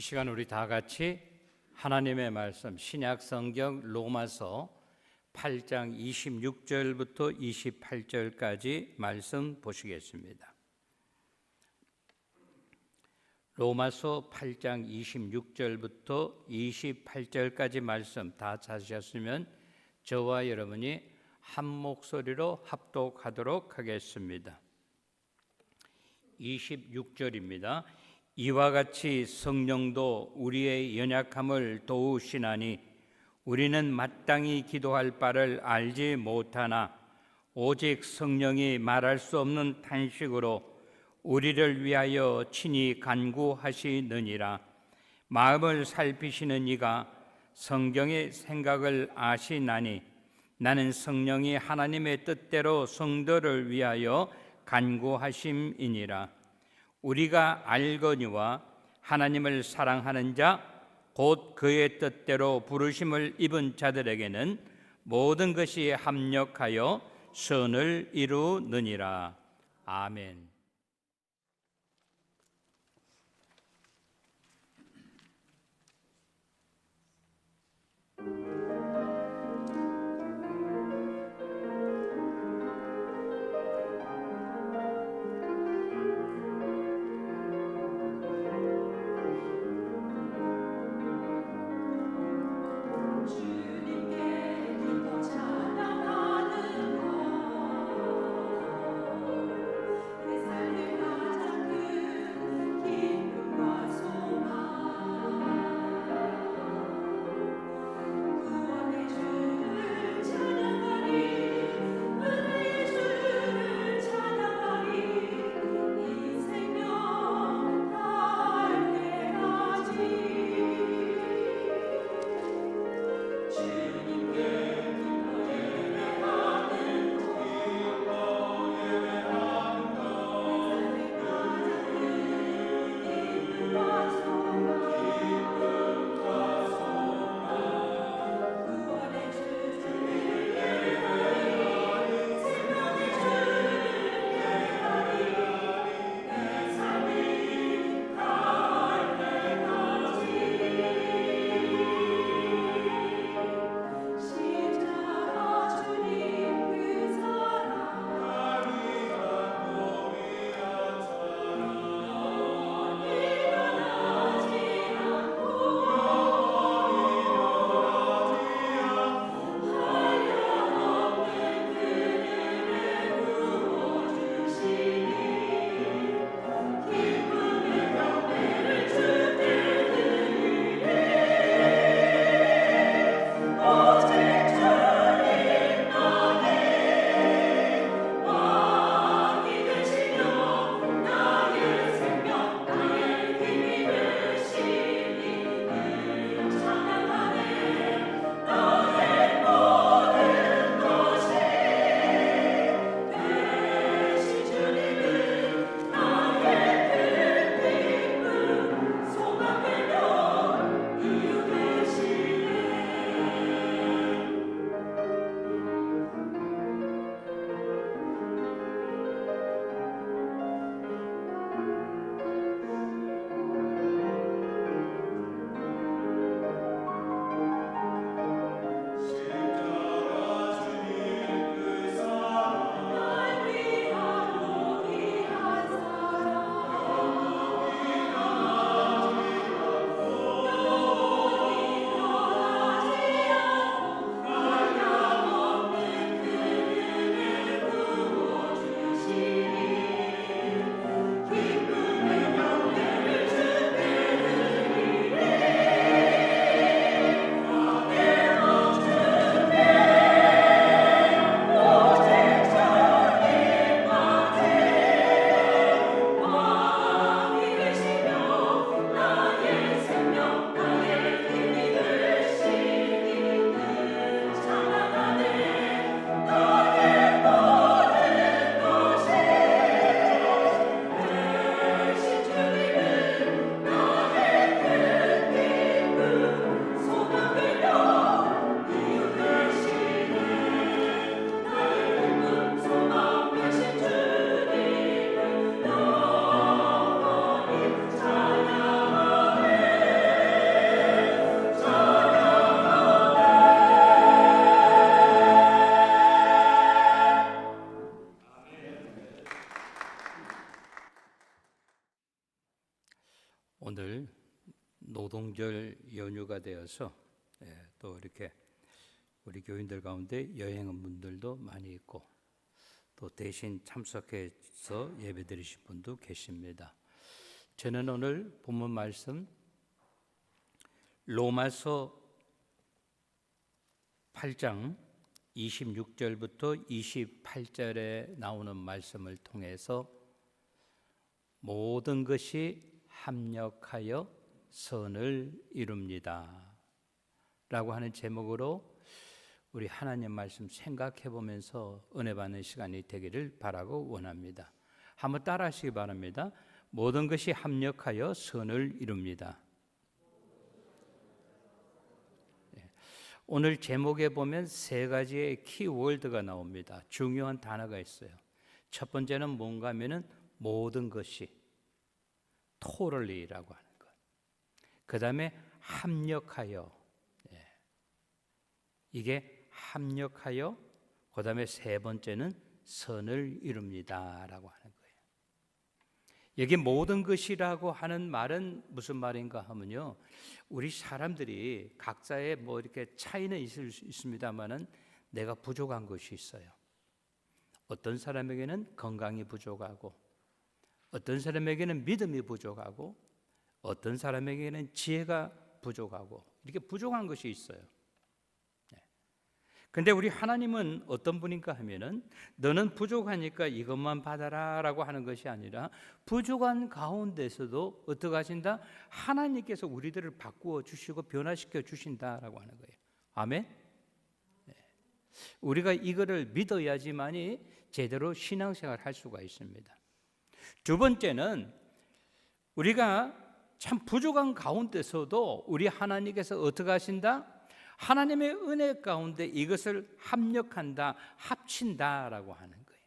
시간 우리 다 같이 하나님의 말씀 신약 성경 로마서 8장 26절부터 28절까지 말씀 보시겠습니다. 로마서 8장 26절부터 28절까지 말씀 다 찾으셨으면 저와 여러분이 한 목소리로 합독하도록 하겠습니다. 26절입니다. 이와 같이 성령도 우리의 연약함을 도우시나니 우리는 마땅히 기도할 바를 알지 못하나 오직 성령이 말할 수 없는 탄식으로 우리를 위하여 친히 간구하시느니라. 마음을 살피시는 이가 성경의 생각을 아시나니 나는 성령이 하나님의 뜻대로 성도를 위하여 간구하심이니라. 우리가 알거니와 하나님을 사랑하는 자 곧 그의 뜻대로 부르심을 입은 자들에게는 모든 것이 합력하여 선을 이루느니라. 아멘. 세상 연휴가 되어서 또 이렇게 우리 교인들 가운데 여행한 분들도 많이 있고 또 대신 참석해서 예배드리신 분도 계십니다. 저는 오늘 본문 말씀 로마서 8장 26절부터 28절에 나오는 말씀을 통해서 모든 것이 합력하여 선을 이룹니다 라고 하는 제목으로 우리 하나님 말씀 생각해 보면서 은혜 받는 시간이 되기를 바라고 원합니다. 한번 따라 하시기 바랍니다. 모든 것이 합력하여 선을 이룹니다. 오늘 제목에 보면 세 가지의 키워드가 나옵니다. 중요한 단어가 있어요. 첫 번째는 뭔가 하면은 모든 것이 totally,라고 하는 것. 그 다음에 합력하여, 이게 합력하여, 그 다음에 세 번째는 선을 이룹니다 라고 하는 거예요. 여기 모든 것이라고 하는 말은 무슨 말인가 하면요, 우리 사람들이 각자의 뭐 이렇게 차이는 있을 수 있습니다만은 내가 부족한 것이 있어요. 어떤 사람에게는 건강이 부족하고, 어떤 사람에게는 믿음이 부족하고, 어떤 사람에게는 지혜가 부족하고, 이렇게 부족한 것이 있어요. 근데 우리 하나님은 어떤 분인가 하면은 너는 부족하니까 이것만 받아라 라고 하는 것이 아니라 부족한 가운데서도 어떻게 하신다? 하나님께서 우리들을 바꾸어 주시고 변화시켜 주신다라고 하는 거예요. 아멘? 우리가 이거를 믿어야지만이 제대로 신앙생활을 할 수가 있습니다. 두 번째는 우리가 참 부족한 가운데서도 우리 하나님께서 어떻게 하신다? 하나님의 은혜 가운데 이것을 합력한다, 합친다라고 하는 거예요.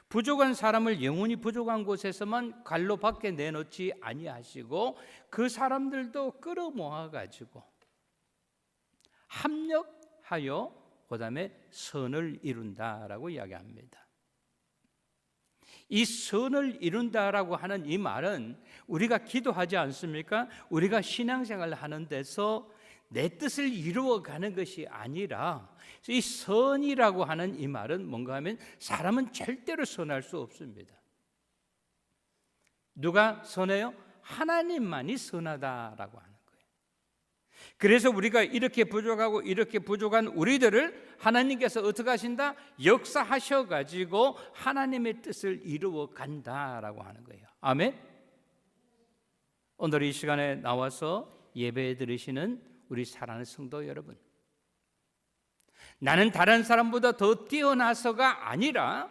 부족한 사람을 영혼이 부족한 곳에서만 갈로 밖에 내놓지 아니하시고 그 사람들도 끌어모아 가지고 합력하여 그 다음에 선을 이룬다라고 이야기합니다. 이 선을 이룬다라고 하는 이 말은 우리가 기도하지 않습니까? 우리가 신앙생활을 하는 데서 내 뜻을 이루어가는 것이 아니라 이 선이라고 하는 이 말은 뭔가 하면 사람은 절대로 선할 수 없습니다. 누가 선해요? 하나님만이 선하다라고 하는 거예요. 그래서 우리가 이렇게 부족하고 이렇게 부족한 우리들을 하나님께서 어떻게 하신다? 역사하셔가지고 하나님의 뜻을 이루어 간다라고 하는 거예요. 아멘? 오늘 이 시간에 나와서 예배 드리시는 우리 사랑하는 성도 여러분, 나는 다른 사람보다 더 뛰어나서가 아니라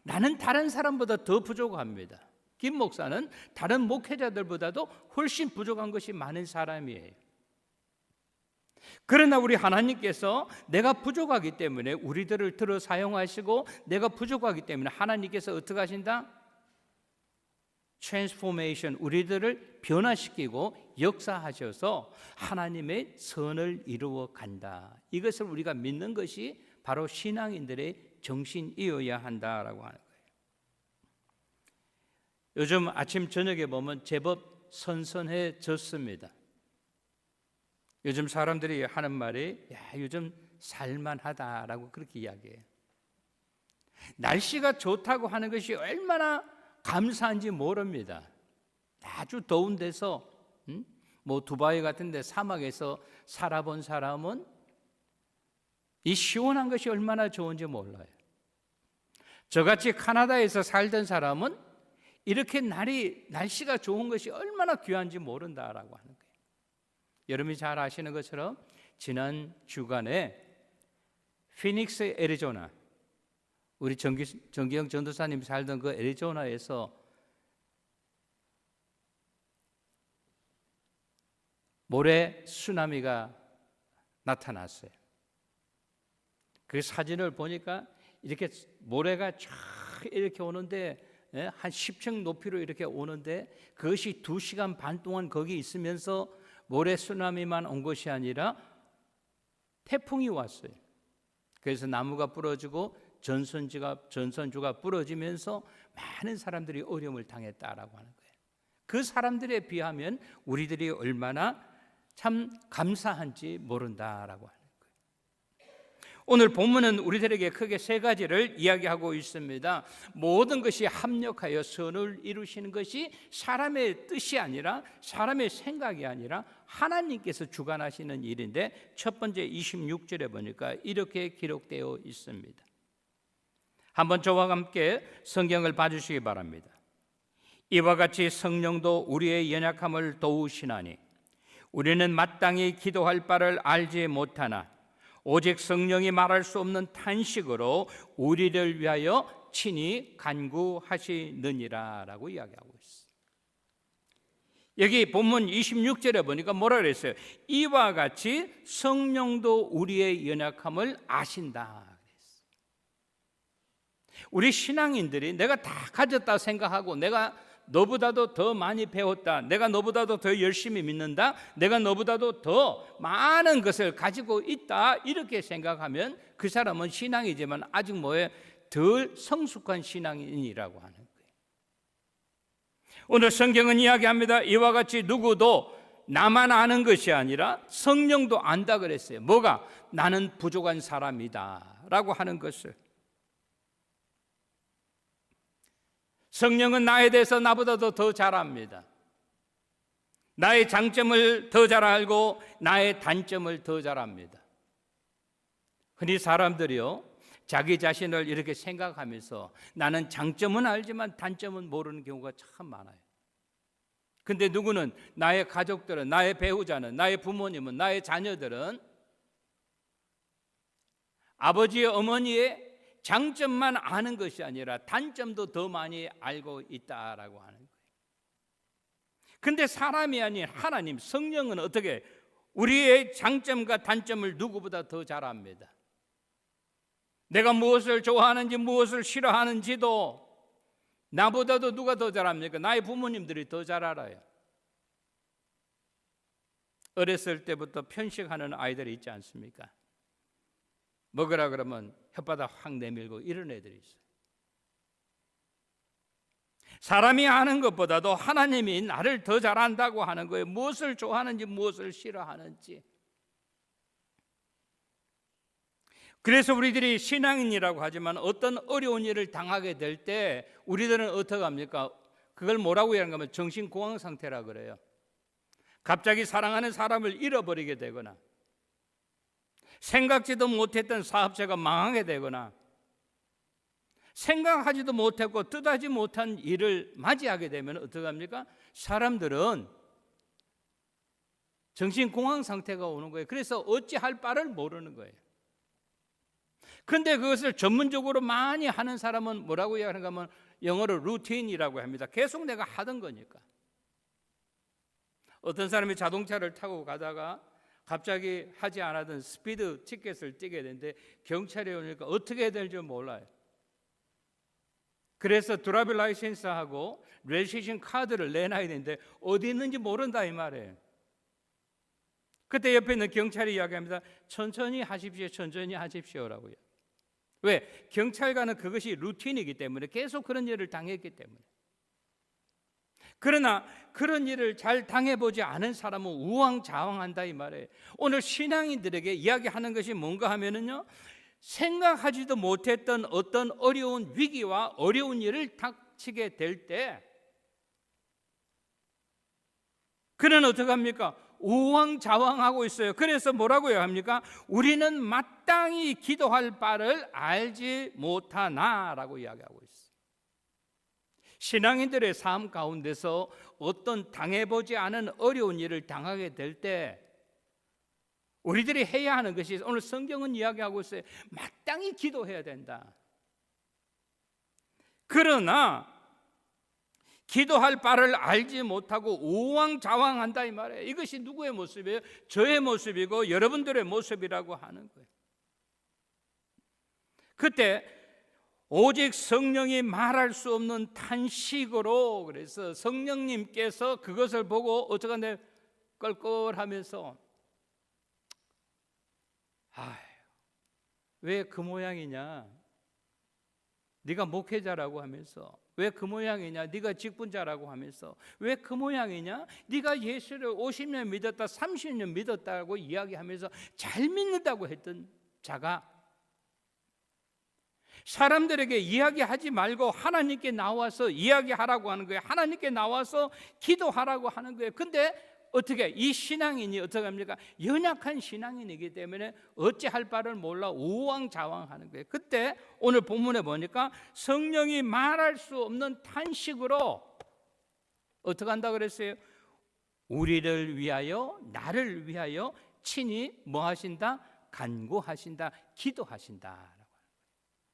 나는 다른 사람보다 더 부족합니다. 김 목사는 다른 목회자들보다도 훨씬 부족한 것이 많은 사람이에요. 그러나 우리 하나님께서 내가 부족하기 때문에 우리들을 들어 사용하시고 내가 부족하기 때문에 하나님께서 어떻게 하신다? 트랜스포메이션, 우리들을 변화시키고 역사하셔서 하나님의 선을 이루어 간다. 이것을 우리가 믿는 것이 바로 신앙인들의 정신이어야 한다라고 하는 거예요. 요즘 아침 저녁에 보면 제법 선선해졌습니다. 요즘 사람들이 하는 말이 요즘 살만하다라고 그렇게 이야기해요. 날씨가 좋다고 하는 것이 얼마나 감사한지 모릅니다. 아주 더운 데서 뭐 두바이 같은 데 사막에서 살아본 사람은 이 시원한 것이 얼마나 좋은지 몰라요. 저같이 카나다에서 살던 사람은 이렇게 날씨가 좋은 것이 얼마나 귀한지 모른다라고 하는 거예요. 여러분이 잘 아시는 것처럼 지난 주간에 피닉스, 애리조나, 우리 정기영 전도사님 살던 그 애리조나에서 모래 쓰나미가 나타났어요. 그 사진을 보니까 이렇게 모래가 쫙 이렇게 오는데 한 10층 높이로 이렇게 오는데 그것이 2시간 반 동안 거기 있으면서 모래 쓰나미만 온 것이 아니라 태풍이 왔어요. 그래서 나무가 부러지고 전선주가 부러지면서 많은 사람들이 어려움을 당했다라고 하는 거예요. 그 사람들에 비하면 우리들이 얼마나 참 감사한지 모른다라고 하는 거예요. 오늘 본문은 우리들에게 크게 세 가지를 이야기하고 있습니다. 모든 것이 합력하여 선을 이루시는 것이 사람의 뜻이 아니라 사람의 생각이 아니라 하나님께서 주관하시는 일인데, 첫 번째 26절에 보니까 이렇게 기록되어 있습니다. 한번 저와 함께 성경을 봐주시기 바랍니다. 이와 같이 성령도 우리의 연약함을 도우시나니 우리는 마땅히 기도할 바를 알지 못하나 오직 성령이 말할 수 없는 탄식으로 우리를 위하여 친히 간구하시느니라 라고 이야기하고 있어요. 여기 본문 26절에 보니까 뭐라 그랬어요? 이와 같이 성령도 우리의 연약함을 아신다. 우리 신앙인들이 내가 다 가졌다 생각하고 내가 너보다도 더 많이 배웠다, 내가 너보다도 더 열심히 믿는다, 내가 너보다도 더 많은 것을 가지고 있다, 이렇게 생각하면 그 사람은 신앙이지만 아직 덜 성숙한 신앙인이라고 하는 거예요. 오늘 성경은 이야기합니다. 이와 같이 누구도 나만 아는 것이 아니라 성령도 안다 그랬어요. 뭐가? 나는 부족한 사람이다 라고 하는 것을. 성령은 나에 대해서 나보다도 더 잘 압니다. 나의 장점을 더 잘 알고 나의 단점을 더 잘 압니다. 흔히 사람들이요, 자기 자신을 이렇게 생각하면서 나는 장점은 알지만 단점은 모르는 경우가 참 많아요. 근데 누구는, 나의 가족들은, 나의 배우자는, 나의 부모님은, 나의 자녀들은 아버지의 어머니의 장점만 아는 것이 아니라 단점도 더 많이 알고 있다라고 하는 거예요. 근데 사람이 아닌 하나님, 성령은 어떻게 우리의 장점과 단점을 누구보다 더 잘 압니다. 내가 무엇을 좋아하는지 무엇을 싫어하는지도 나보다도 누가 더 잘 압니까? 나의 부모님들이 더 잘 알아요. 어렸을 때부터 편식하는 아이들이 있지 않습니까? 먹으라 그러면 혓바닥 확 내밀고 이런 애들이 있어요. 사람이 아는 것보다도 하나님이 나를 더 잘 안다고 하는 거예요. 무엇을 좋아하는지 무엇을 싫어하는지. 그래서 우리들이 신앙인이라고 하지만 어떤 어려운 일을 당하게 될 때 우리들은 어떻게 합니까? 그걸 뭐라고 하는 거면 정신공황 상태라 그래요. 갑자기 사랑하는 사람을 잃어버리게 되거나 생각지도 못했던 사업체가 망하게 되거나 생각하지도 못했고 뜻하지 못한 일을 맞이하게 되면 어떻게 합니까? 사람들은 정신공황 상태가 오는 거예요. 그래서 어찌할 바를 모르는 거예요. 그런데 그것을 전문적으로 많이 하는 사람은 뭐라고 이야기하는가 하면 영어로 루틴이라고 합니다. 계속 내가 하던 거니까. 어떤 사람이 자동차를 타고 가다가 갑자기 하지 않았던 스피드 티켓을 띄게 되는데 경찰이 오니까 어떻게 해야 될지 몰라요. 그래서 드라이브 라이센스하고 레지스트레이션 카드를 내놔야 되는데 어디 있는지 모른다 이 말이에요. 그때 옆에 있는 경찰이 이야기합니다. 천천히 하십시오, 천천히 하십시오라고요. 왜? 경찰관은 그것이 루틴이기 때문에 계속 그런 일을 당했기 때문에. 그러나 그런 일을 잘 당해보지 않은 사람은 우왕좌왕한다 이 말이에요. 오늘 신앙인들에게 이야기하는 것이 뭔가 하면은요, 생각하지도 못했던 어떤 어려운 위기와 어려운 일을 닥치게 될 때 그는 어떻게 합니까? 우왕좌왕하고 있어요. 그래서 뭐라고 합니까? 우리는 마땅히 기도할 바를 알지 못하나라고 이야기하고 있어요. 신앙인들의 삶 가운데서 어떤 당해보지 않은 어려운 일을 당하게 될 때 우리들이 해야 하는 것이, 오늘 성경은 이야기하고 있어요. 마땅히 기도해야 된다. 그러나 기도할 바를 알지 못하고 우왕좌왕한다 이 말이에요. 이것이 누구의 모습이에요? 저의 모습이고 여러분들의 모습이라고 하는 거예요. 그때 오직 성령이 말할 수 없는 탄식으로, 그래서 성령님께서 그것을 보고 어떻게 하냐, 껄껄하면서 왜 그 모양이냐, 네가 목회자라고 하면서 왜 그 모양이냐? 네가 직분자라고 하면서 왜 그 모양이냐? 네가 예수를 50년 믿었다 30년 믿었다고 이야기하면서 잘 믿는다고 했던 자가 사람들에게 이야기하지 말고 하나님께 나와서 이야기하라고 하는 거예요. 하나님께 나와서 기도하라고 하는 거예요. 근데 어떻게 이 신앙인이 어떻게 합니까? 연약한 신앙인이기 때문에 어찌할 바를 몰라 우왕좌왕하는 거예요. 그때 오늘 본문에 보니까 성령이 말할 수 없는 탄식으로 어떻게 한다 그랬어요? 우리를 위하여 나를 위하여 친히 뭐 하신다? 간구하신다, 기도하신다.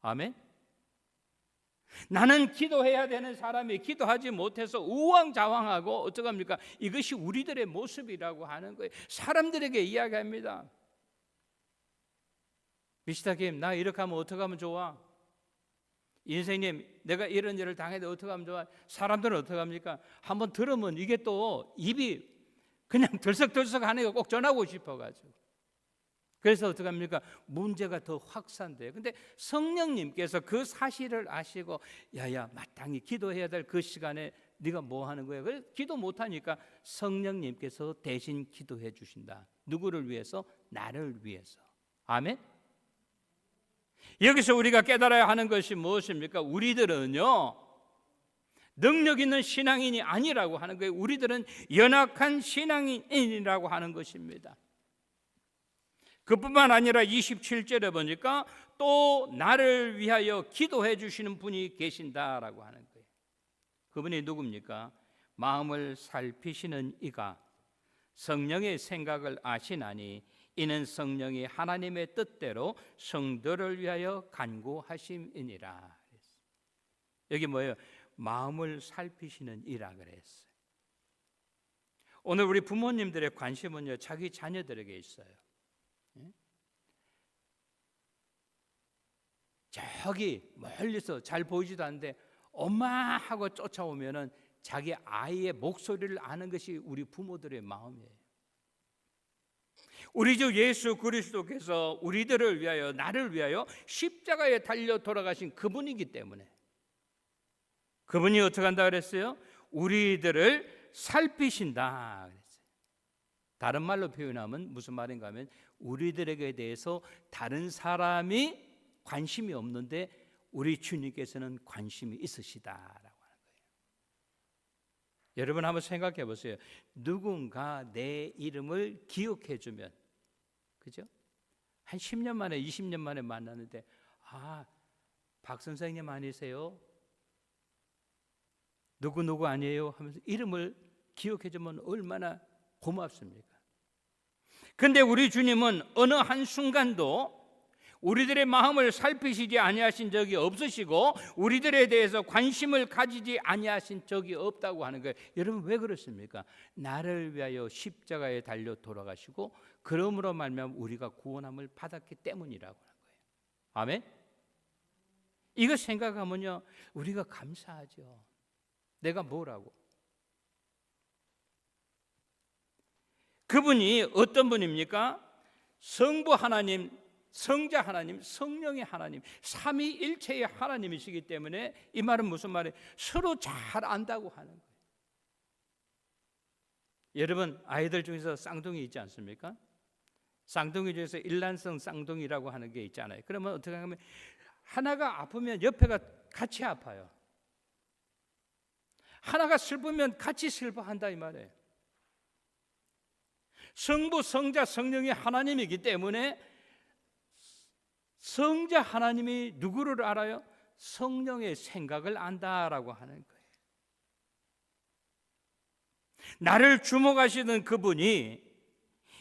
아멘. 나는 기도해야 되는 사람이 기도하지 못해서 우왕좌왕하고 어떡합니까? 이것이 우리들의 모습이라고 하는 거예요. 사람들에게 이야기합니다. 미스터김, 나 이렇게 하면 어떻게 하면 좋아? 인생님, 내가 이런 일을 당해도 어떻게 하면 좋아? 사람들은 어떻게 합니까? 한번 들으면 이게 또 입이 그냥 들썩들썩 하는 거 꼭 전하고 싶어가지고. 그래서 어떻게 합니까? 문제가 더 확산돼요. 근데 성령님께서 그 사실을 아시고 야야 마땅히 기도해야 될 그 시간에 네가 뭐 하는 거야? 그래서 기도 못하니까 성령님께서 대신 기도해 주신다. 누구를 위해서? 나를 위해서. 아멘. 여기서 우리가 깨달아야 하는 것이 무엇입니까? 우리들은요 능력 있는 신앙인이 아니라고 하는 거예요. 우리들은 연약한 신앙인이라고 하는 것입니다. 그뿐만 아니라 27절에 보니까 또 나를 위하여 기도해 주시는 분이 계신다라고 하는 거예요. 그분이 누굽니까? 마음을 살피시는 이가 성령의 생각을 아시나니 이는 성령이 하나님의 뜻대로 성도를 위하여 간구하심이니라. 여기 뭐예요? 마음을 살피시는 이라 그랬어요. 오늘 우리 부모님들의 관심은요 자기 자녀들에게 있어요. 저기 멀리서 잘 보이지도 않는데 엄마 하고 쫓아오면은 자기 아이의 목소리를 아는 것이 우리 부모들의 마음이에요. 우리 주 예수 그리스도께서 우리들을 위하여 나를 위하여 십자가에 달려 돌아가신 그분이기 때문에 그분이 어떻게 한다 그랬어요? 우리들을 살피신다 그랬어요. 다른 말로 표현하면 무슨 말인가 하면 우리들에게 대해서 다른 사람이 관심이 없는데 우리 주님께서는 관심이 있으시다라고 하는 거예요. 여러분 한번 생각해 보세요. 누군가 내 이름을 기억해 주면, 그죠? 한 10년 만에 20년 만에 만나는데 박 선생님 아니세요? 누구 아니에요? 하면서 이름을 기억해 주면 얼마나 고맙습니까? 근데 우리 주님은 어느 한순간도 우리들의 마음을 살피시지 아니하신 적이 없으시고 우리들에 대해서 관심을 가지지 아니하신 적이 없다고 하는 거예요. 여러분 왜 그렇습니까? 나를 위하여 십자가에 달려 돌아가시고 그러므로 말미암아 우리가 구원함을 받았기 때문이라고 하는 거예요. 아멘? 이거 생각하면요 우리가 감사하죠. 내가 뭐라고? 그분이 어떤 분입니까? 성부 하나님, 성자 하나님, 성령의 하나님, 삼위일체의 하나님이시기 때문에 이 말은 무슨 말이에요? 서로 잘 안다고 하는 거예요. 여러분 아이들 중에서 쌍둥이 있지 않습니까? 쌍둥이 중에서 일란성 쌍둥이라고 하는 게 있잖아요. 그러면 어떻게 하면 하나가 아프면 옆에가 같이 아파요. 하나가 슬프면 같이 슬퍼한다 이 말이에요. 성부, 성자, 성령이 하나님이기 때문에 성자 하나님이 누구를 알아요? 성령의 생각을 안다라고 하는 거예요. 나를 주목하시는 그분이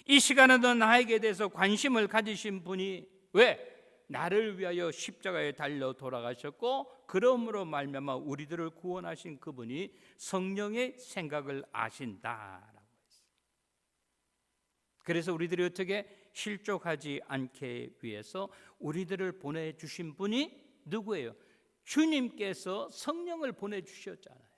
이 시간에도 나에게 대해서 관심을 가지신 분이 왜? 나를 위하여 십자가에 달려 돌아가셨고 그러므로 말미암아 우리들을 구원하신 그분이 성령의 생각을 아신다라고 했어요. 그래서 우리들이 어떻게 실족하지 않게 위해서 우리들을 보내주신 분이 누구예요? 주님께서 성령을 보내주셨잖아요.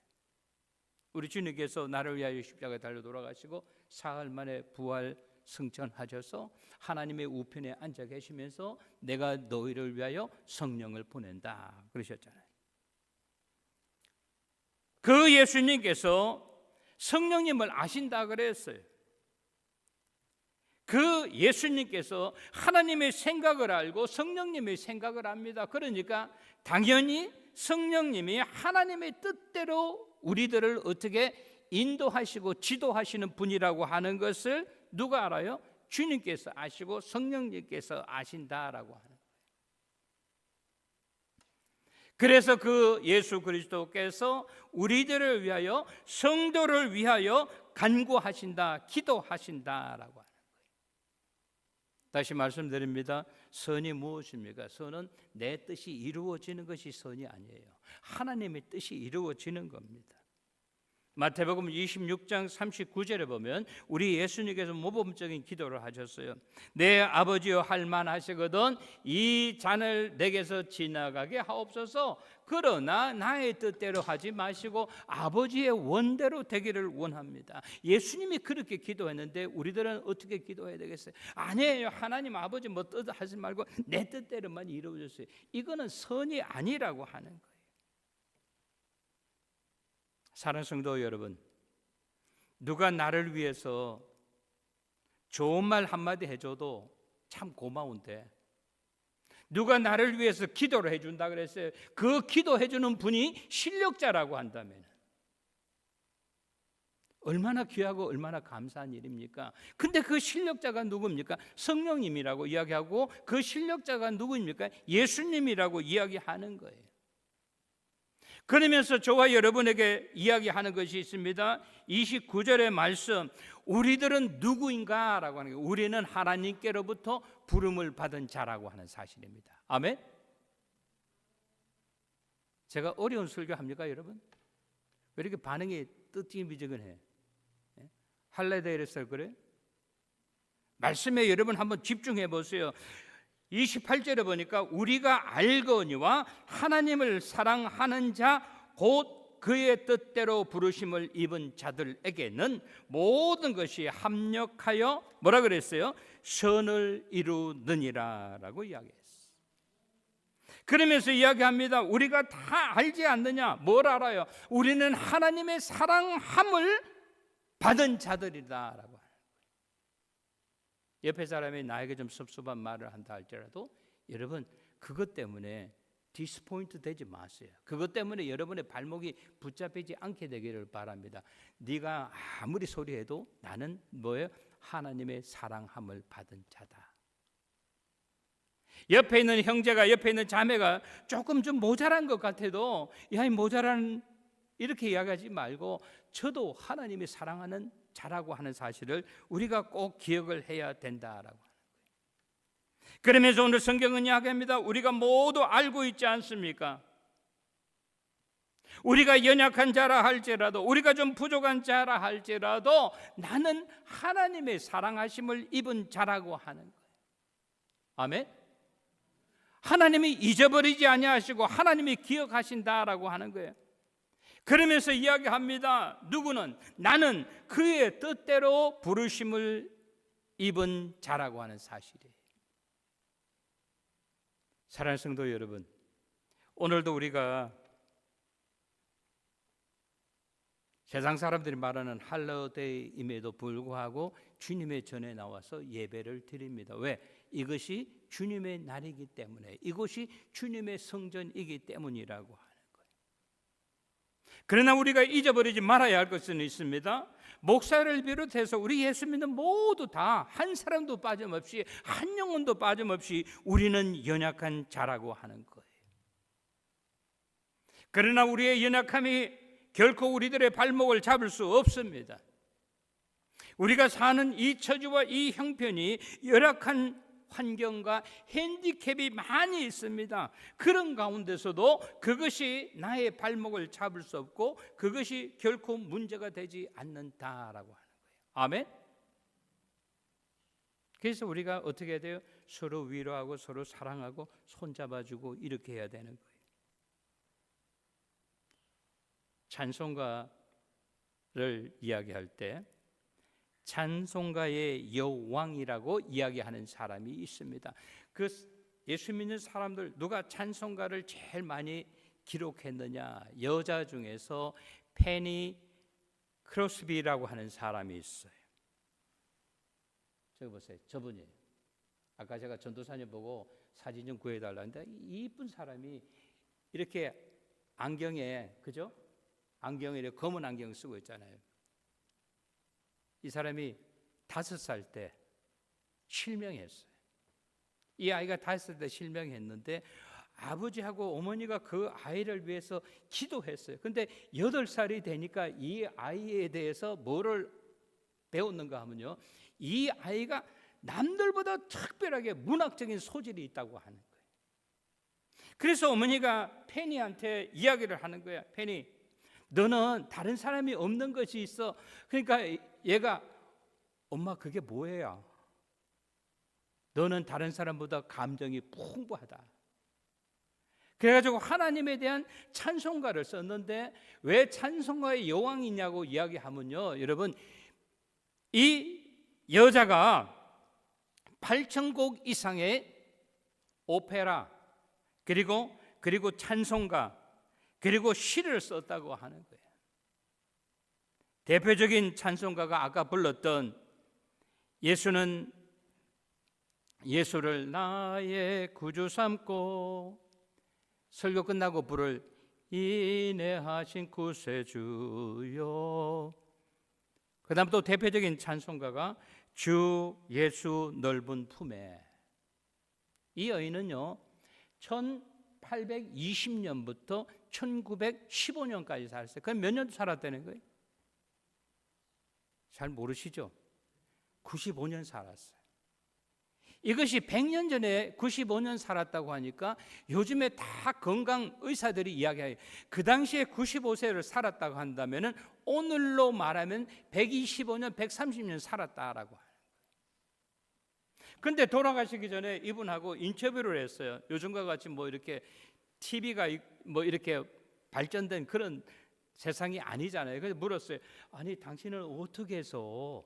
우리 주님께서 나를 위하여 십자가에 달려 돌아가시고 사흘 만에 부활 승천하셔서 하나님의 우편에 앉아 계시면서 내가 너희를 위하여 성령을 보낸다 그러셨잖아요. 그 예수님께서 성령님을 아신다 그랬어요. 그 예수님께서 하나님의 생각을 알고 성령님의 생각을 압니다. 그러니까 당연히 성령님이 하나님의 뜻대로 우리들을 어떻게 인도하시고 지도하시는 분이라고 하는 것을 누가 알아요? 주님께서 아시고 성령님께서 아신다라고 하는 거예요. 그래서 그 예수 그리스도께서 우리들을 위하여, 성도를 위하여 간구하신다, 기도하신다라고 하는 거예요. 다시 말씀드립니다. 선이 무엇입니까? 선은 내 뜻이 이루어지는 것이 선이 아니에요. 하나님의 뜻이 이루어지는 겁니다. 마태복음 26장 39절에 보면 우리 예수님께서 모범적인 기도를 하셨어요. 내 아버지여 할 만하시거든 이 잔을 내게서 지나가게 하옵소서. 그러나 나의 뜻대로 하지 마시고 아버지의 원대로 되기를 원합니다. 예수님이 그렇게 기도했는데 우리들은 어떻게 기도해야 되겠어요? 아니에요. 하나님 아버지 뭐 뜻 하지 말고 내 뜻대로만 이루어졌어요. 이거는 선이 아니라고 하는 거예요. 사랑하는 성도 여러분, 누가 나를 위해서 좋은 말 한마디 해줘도 참 고마운데, 누가 나를 위해서 기도를 해준다 그랬어요. 그 기도해주는 분이 실력자라고 한다면 얼마나 귀하고 얼마나 감사한 일입니까? 근데 그 실력자가 누굽니까? 성령님이라고 이야기하고, 그 실력자가 누구입니까? 예수님이라고 이야기하는 거예요. 그러면서 저와 여러분에게 이야기하는 것이 있습니다. 29절의 말씀, 우리들은 누구인가? 라고 하는 거예요. 우리는 하나님께로부터 부름을 받은 자라고 하는 사실입니다. 아멘? 제가 어려운 설교합니까 여러분? 왜 이렇게 반응이 뜨뜻미지근해? 할래 되랬을 그래? 말씀에 여러분 한번 집중해 보세요. 28절에 보니까 우리가 알거니와 하나님을 사랑하는 자 곧 그의 뜻대로 부르심을 입은 자들에게는 모든 것이 합력하여 뭐라 그랬어요? 선을 이루느니라 라고 이야기했어요. 그러면서 이야기합니다. 우리가 다 알지 않느냐? 뭘 알아요? 우리는 하나님의 사랑함을 받은 자들이다 라고. 옆에 사람이 나에게 좀 섭섭한 말을 한다 할지라도 여러분 그것 때문에 디스포인트 되지 마세요. 그것 때문에 여러분의 발목이 붙잡히지 않게 되기를 바랍니다. 네가 아무리 소리해도 나는 뭐예요? 하나님의 사랑함을 받은 자다. 옆에 있는 형제가, 옆에 있는 자매가 조금 좀 모자란 것 같아도 야, 이 모자란 이렇게 이야기하지 말고 저도 하나님이 사랑하는 자라고 하는 사실을 우리가 꼭 기억을 해야 된다라고 하는 거예요. 그러면서 오늘 성경은 이야기합니다. 우리가 모두 알고 있지 않습니까? 우리가 연약한 자라 할지라도, 우리가 좀 부족한 자라 할지라도 나는 하나님의 사랑하심을 입은 자라고 하는 거예요. 아멘? 하나님이 잊어버리지 아니하시고 하나님이 기억하신다라고 하는 거예요. 그러면서 이야기합니다. 누구는 나는 그의 뜻대로 부르심을 입은 자라고 하는 사실이에요. 사랑하는 성도 여러분, 오늘도 우리가 세상 사람들이 말하는 할로데이임에도 불구하고 주님의 전에 나와서 예배를 드립니다. 왜? 이것이 주님의 날이기 때문에, 이것이 주님의 성전이기 때문이라고 하는 거예요. 그러나 우리가 잊어버리지 말아야 할 것은 있습니다. 목사를 비롯해서 우리 예수 믿는 모두 다 한 사람도 빠짐없이, 한 영혼도 빠짐없이 우리는 연약한 자라고 하는 거예요. 그러나 우리의 연약함이 결코 우리들의 발목을 잡을 수 없습니다. 우리가 사는 이 처지와 이 형편이 열악한 환경과 핸디캡이 많이 있습니다. 그런 가운데서도 그것이 나의 발목을 잡을 수 없고 그것이 결코 문제가 되지 않는다라고 하는 거예요. 아멘? 그래서 우리가 어떻게 해야 돼요? 서로 위로하고 서로 사랑하고 손잡아주고 이렇게 해야 되는 거예요. 찬송가를 이야기할 때 찬송가의 여왕이라고 이야기하는 사람이 있습니다. 그 예수 믿는 사람들 누가 찬송가를 제일 많이 기록했느냐? 여자 중에서 페니 크로스비라고 하는 사람이 있어요. 저기 보세요. 저분이에요. 아까 제가 전도사님 보고 사진 좀 구해달라 했는데 이쁜 사람이 이렇게 안경에, 그죠? 안경에 이렇게 검은 안경 쓰고 있잖아요. 이 사람이 5살 때 실명했어요. 이 아이가 5살 때 실명했는데 아버지하고 어머니가 그 아이를 위해서 기도했어요. 근데 8살이 되니까 이 아이에 대해서 뭐를 배웠는가 하면요, 이 아이가 남들보다 특별하게 문학적인 소질이 있다고 하는 거예요. 그래서 어머니가 페니한테 이야기를 하는 거야. 페니, 너는 다른 사람이 없는 것이 있어. 그러니까 얘가, 엄마 그게 뭐예요? 너는 다른 사람보다 감정이 풍부하다. 그래가지고 하나님에 대한 찬송가를 썼는데, 왜 찬송가의 여왕이냐고 이야기하면요, 여러분, 이 여자가 8,000곡 이상의 오페라, 그리고 찬송가, 그리고 시를 썼다고 하는 거예요. 대표적인 찬송가가 아까 불렀던 예수를 나의 구주 삼고, 설교 끝나고 부를 인내하신 구세주여. 그 다음 또 대표적인 찬송가가 주 예수 넓은 품에. 이 여인은요 1820년부터 1915년까지 살았어요. 그럼 몇 년 살았다는 거예요? 잘 모르시죠? 95년 살았어요. 이것이 100년 전에 95년 살았다고 하니까 요즘에 다 건강 의사들이 이야기해요. 그 당시에 95세를 살았다고 한다면 오늘로 말하면 125년, 130년 살았다라고 하는 거예요. 근데 돌아가시기 전에 이분하고 인터뷰를 했어요. 요즘과 같이 뭐 이렇게 TV가 뭐 이렇게 발전된 그런 세상이 아니잖아요. 그래서 물었어요. 아니, 당신은 어떻게 해서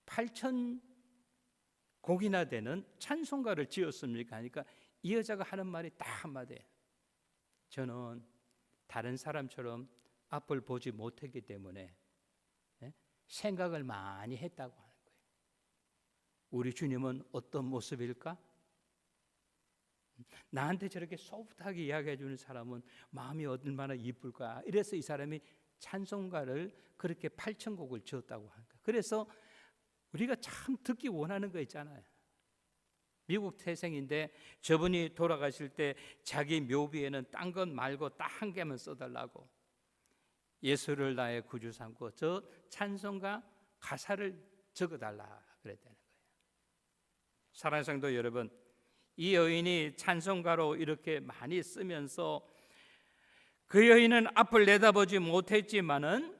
8,000곡이나 되는 찬송가를 지었습니까? 하니까 이 여자가 하는 말이 딱 한마디예요. 저는 다른 사람처럼 앞을 보지 못했기 때문에 생각을 많이 했다고 하는 거예요. 우리 주님은 어떤 모습일까? 나한테 저렇게 소프트하게 이야기해 주는 사람은 마음이 얼마나 이쁠까? 이래서 이 사람이 찬송가를 그렇게 8,000곡을 지었다고 하는 거예요. 그래서 우리가 참 듣기 원하는 거 있잖아요. 미국 태생인데 저분이 돌아가실 때 자기 묘비에는 딴 것 말고 딱 한 개만 써달라고, 예수를 나의 구주 삼고 저 찬송가 가사를 적어달라 그랬다는 거예요. 사랑하는 성도 여러분, 이 여인이 찬송가로 이렇게 많이 쓰면서 그 여인은 앞을 내다보지 못했지만은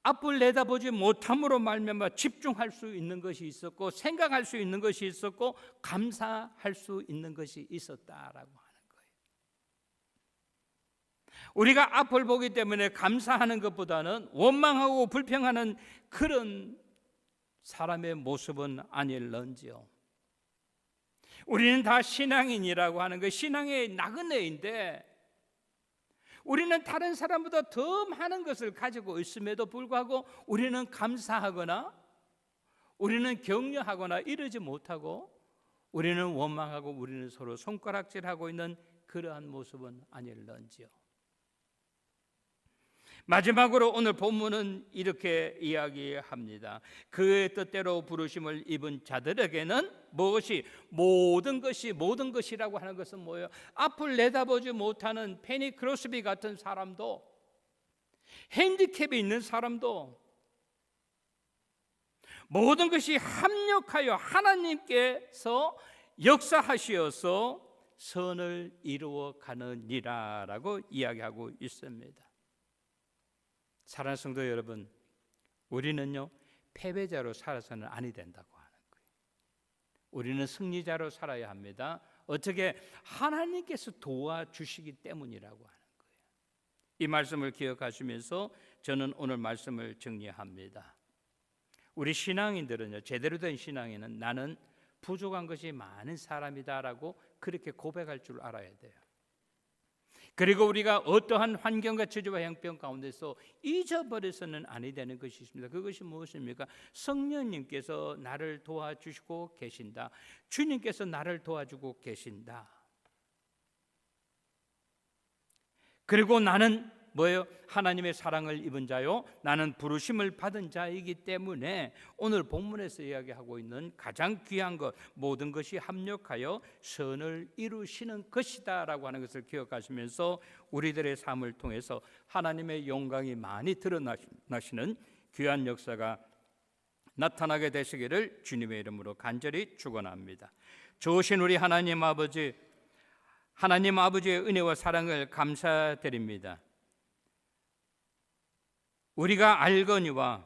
앞을 내다보지 못함으로 말미암아 집중할 수 있는 것이 있었고, 생각할 수 있는 것이 있었고, 감사할 수 있는 것이 있었다라고 하는 거예요. 우리가 앞을 보기 때문에 감사하는 것보다는 원망하고 불평하는 그런 사람의 모습은 아닐런지요. 우리는 다 신앙인이라고 하는 거, 신앙의 나그네인데 우리는 다른 사람보다 더 많은 것을 가지고 있음에도 불구하고 우리는 감사하거나 우리는 격려하거나 이러지 못하고 우리는 원망하고 우리는 서로 손가락질하고 있는 그러한 모습은 아닐런지요. 마지막으로 오늘 본문은 이렇게 이야기합니다. 그의 뜻대로 부르심을 입은 자들에게는 무엇이? 모든 것이라고 하는 것은 뭐예요? 앞을 내다보지 못하는 페니 크로스비 같은 사람도, 핸디캡이 있는 사람도 모든 것이 합력하여 하나님께서 역사하시어서 선을 이루어 가느니라라고 이야기하고 있습니다. 사랑하는 성도 여러분, 우리는요 패배자로 살아서는 아니 된다고 하는 거예요. 우리는 승리자로 살아야 합니다. 어떻게? 하나님께서 도와주시기 때문이라고 하는 거예요. 이 말씀을 기억하시면서 저는 오늘 말씀을 정리합니다. 우리 신앙인들은요, 제대로 된 신앙인은 나는 부족한 것이 많은 사람이다라고 그렇게 고백할 줄 알아야 돼요. 그리고 우리가 어떠한 환경과 저주와 형편 가운데서 잊어버려서는 아니 되는 것이 있습니다. 그것이 무엇입니까? 성령님께서 나를 도와주시고 계신다. 주님께서 나를 도와주고 계신다. 그리고 나는 뭐예요? 하나님의 사랑을 입은 자요, 나는 부르심을 받은 자이기 때문에 오늘 본문에서 이야기하고 있는 가장 귀한 것, 모든 것이 합력하여 선을 이루시는 것이다 라고 하는 것을 기억하시면서 우리들의 삶을 통해서 하나님의 영광이 많이 드러나시는 귀한 역사가 나타나게 되시기를 주님의 이름으로 간절히 축원합니다. 좋으신 우리 하나님 아버지의 은혜와 사랑을 감사드립니다. 우리가 알거니와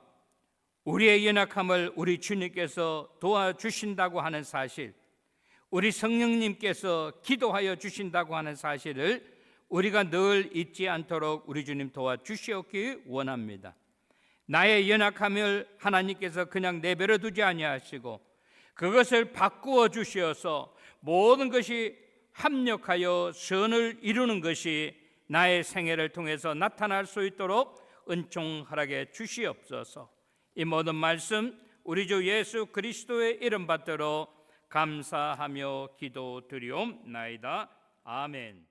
우리의 연약함을 우리 주님께서 도와주신다고 하는 사실, 우리 성령님께서 기도하여 주신다고 하는 사실을 우리가 늘 잊지 않도록 우리 주님 도와주시옵기 원합니다. 나의 연약함을 하나님께서 그냥 내버려 두지 아니하시고 그것을 바꾸어 주시어서 모든 것이 합력하여 선을 이루는 것이 나의 생애를 통해서 나타날 수 있도록 은총 허락해 주시옵소서. 이 모든 말씀 우리 주 예수 그리스도의 이름 받들어 감사하며 기도드리옵나이다. 아멘.